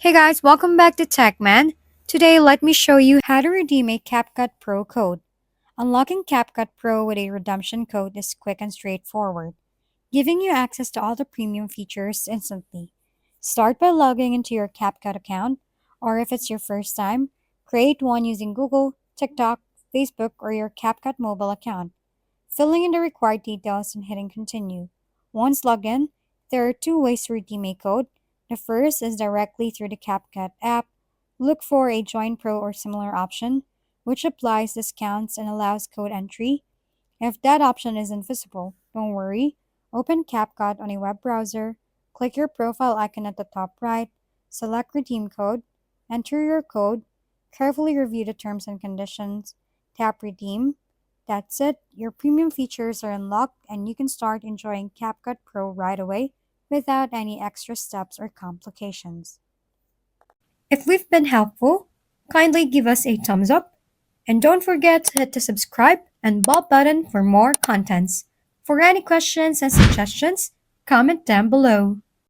Hey guys, welcome back to TechMan. Today, let me show you how to redeem a CapCut Pro code. Unlocking CapCut Pro with a redemption code is quick and straightforward, giving you access to all the premium features instantly. Start by logging into your CapCut account, or if it's your first time, create one using Google, TikTok, Facebook, or your CapCut mobile account, filling in the required details and hitting continue. Once logged in, there are two ways to redeem a code. The first is directly through the CapCut app. Look for a Join Pro or similar option, which applies discounts and allows code entry. If that option isn't visible, don't worry. Open CapCut on a web browser, click your profile icon at the top right, select Redeem Code, enter your code, carefully review the terms and conditions, tap Redeem. That's it. Your premium features are unlocked and you can start enjoying CapCut Pro right away without any extra steps or complications. If we've been helpful, kindly give us a thumbs up and don't forget to hit the subscribe and bell button for more contents. For any questions and suggestions, comment down below.